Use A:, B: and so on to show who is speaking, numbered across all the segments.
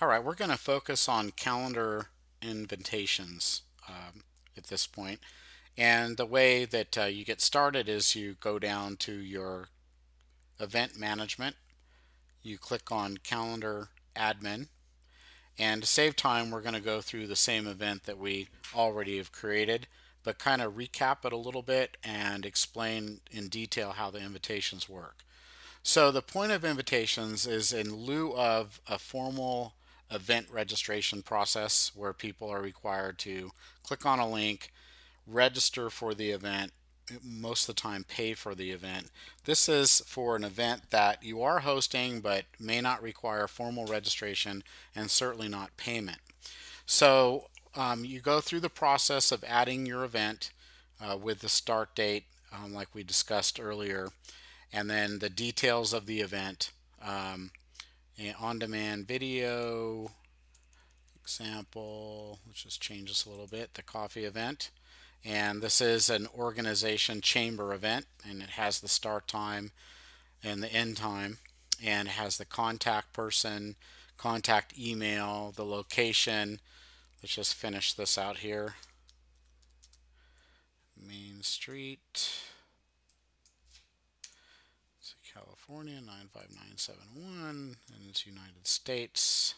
A: All right, we're going to focus on calendar invitations at this point. And the way that you get started is you go down to your event management, you click on calendar admin, and to save time, we're going to go through the same event that we already have created, but kind of recap it a little bit and explain in detail how the invitations work. So the point of invitations is in lieu of a formal event registration process where people are required to click on a link, register for the event, most of the time pay for the event. This is for an event that you are hosting but may not require formal registration and certainly not payment. So you go through the process of adding your event with the start date, like we discussed earlier, and then the details of the event, um, on-demand video example. Let's just change this a little bit. The coffee event, and this is an organization chamber event, and it has the start time and the end time, and it has the contact person, contact email, the location. Let's just finish this out here. Main Street, California 95971, and it's United States.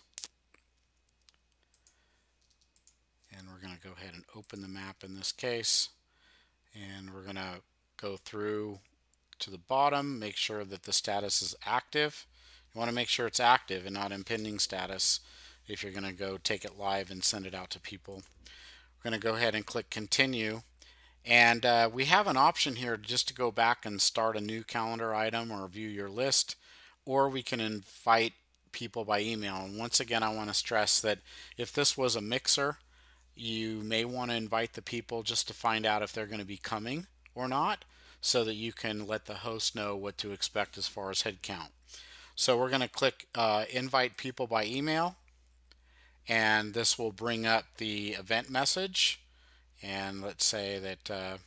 A: And we're going to go ahead and open the map in this case. And we're going to go through to the bottom, make sure that the status is active. You want to make sure it's active and not in pending status if you're going to go take it live and send it out to people. We're going to go ahead and click continue. And we have an option here just to go back and start a new calendar item or view your list, or we can invite people by email. And once again, I want to stress that if this was a mixer, you may want to invite the people just to find out if they're going to be coming or not, so that you can let the host know what to expect as far as head count. So we're going to click invite people by email, and this will bring up the event message. And let's say that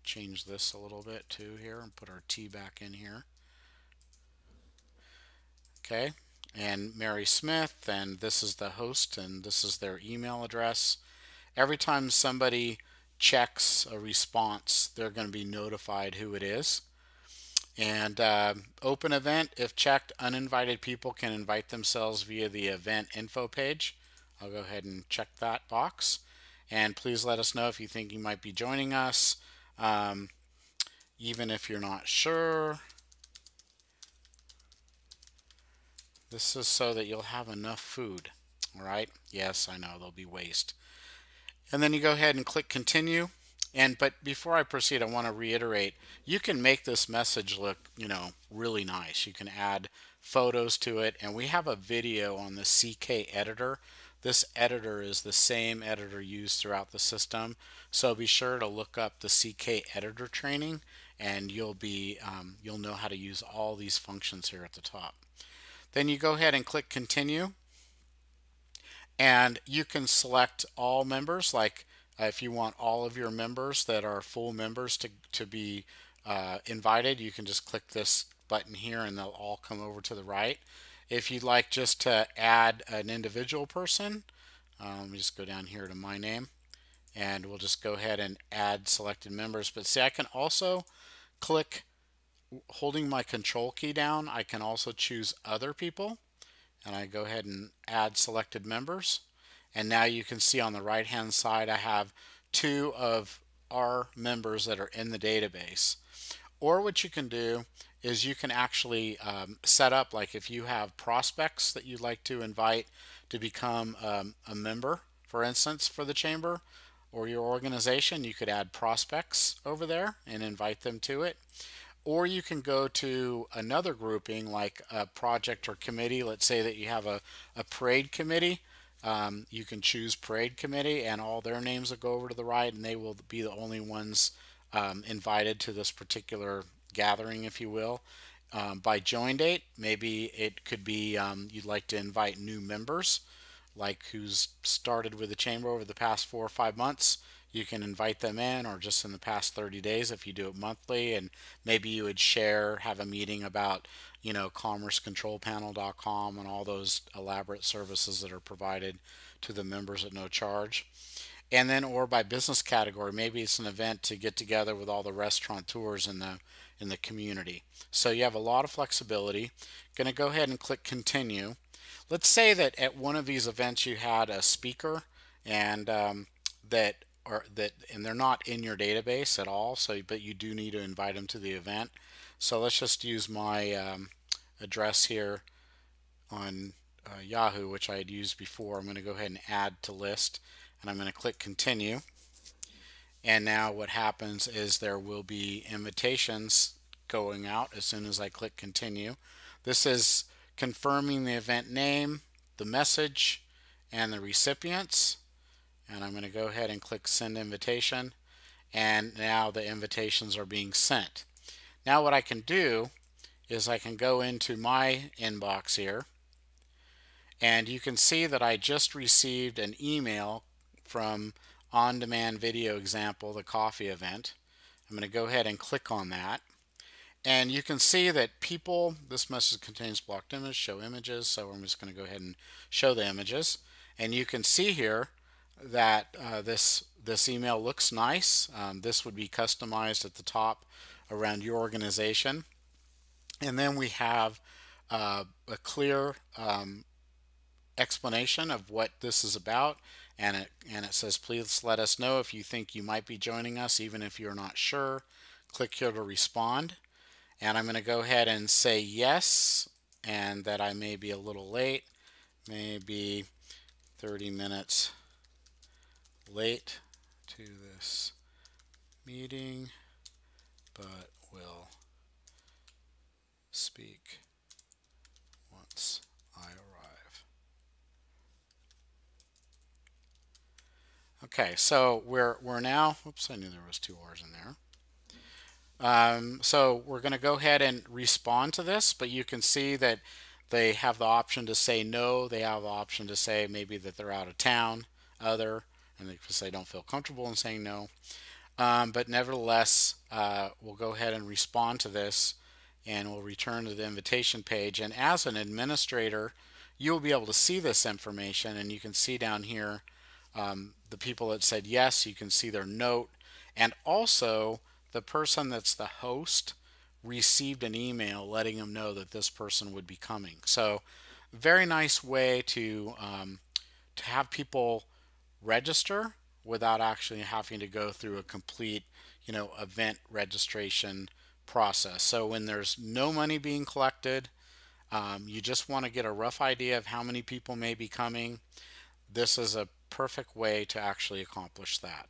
A: change this a little bit too here and put our T back in here. Okay, and Mary Smith, and this is the host, and this is their email address. Every time somebody checks a response, they're going to be notified who it is. And open event, if checked, uninvited people can invite themselves via the event info page. I'll go ahead and check that box. And please let us know if you think you might be joining us, um, even if you're not sure. This is so that you'll have enough food. All right. Yes, I know there'll be waste. And then you go ahead and click continue. And but before I proceed, I want to reiterate, you can make this message look, really nice. You can add photos to it, and we have a video on the CK editor. This editor is the same editor used throughout the system, so be sure to look up the CK editor training, and you'll know how to use all these functions here at the top. Then you go ahead and click continue, and you can select all members, like if you want all of your members that are full members to be invited, you can just click this button here and they'll all come over to the right. If you'd like just to add an individual person, let me just go down here to my name, and we'll just go ahead and add selected members. But see, I can also click, holding my control key down, I can also choose other people, and I go ahead and add selected members. And now you can see on the right hand side I have two of our members that are in the database. Or what you can do is you can actually set up, like if you have prospects that you'd like to invite to become a member, for instance, for the chamber or your organization, you could add prospects over there and invite them to it. Or you can go to another grouping like a project or committee. Let's say that you have a parade committee. You can choose parade committee, and all their names will go over to the right, and they will be the only ones invited to this particular gathering, if you will. By join date, maybe it could be you'd like to invite new members, like who's started with the chamber over the past 4 or 5 months. You can invite them in, or just in the past 30 days if you do it monthly. And maybe you would have a meeting about, commercecontrolpanel.com and all those elaborate services that are provided to the members at no charge. And then, or by business category, maybe it's an event to get together with all the restaurateurs in the community. So you have a lot of flexibility. Going to go ahead and click continue. Let's say that at one of these events you had a speaker, and that and they're not in your database at all. So, but you do need to invite them to the event. So let's just use my address here on Yahoo, which I had used before. I'm going to go ahead and add to list, and I'm going to click continue. And now what happens is there will be invitations going out as soon as I click continue. This is confirming the event name, the message, and the recipients. And I'm going to go ahead and click send invitation. And now the invitations are being sent. Now what I can do is I can go into my inbox here, and you can see that I just received an email from On Demand Video Example, the coffee event. I'm going to go ahead and click on that. And you can see that this message contains blocked images, show images. So I'm just going to go ahead and show the images. And you can see here that this email looks nice. This would be customized at the top around your organization. And then we have a clear explanation of what this is about, and it says, please let us know if you think you might be joining us, even if you're not sure. Click here to respond, and I'm going to go ahead and say yes, and that I may be a little late, maybe 30 minutes late to this meeting, but will speak once I arrive. Okay, so we're now, oops, I knew there was two R's in there. So we're going to go ahead and respond to this, but you can see that they have the option to say no. They have the option to say maybe that they're out of town, and they don't feel comfortable in saying no. But nevertheless, we'll go ahead and respond to this, and we'll return to the invitation page. And as an administrator, you'll be able to see this information, and you can see down here the people that said yes. You can see their note, and also the person that's the host received an email letting them know that this person would be coming. So very nice way to have people register without actually having to go through a complete, event registration process. So when there's no money being collected, you just want to get a rough idea of how many people may be coming. This is a perfect way to actually accomplish that.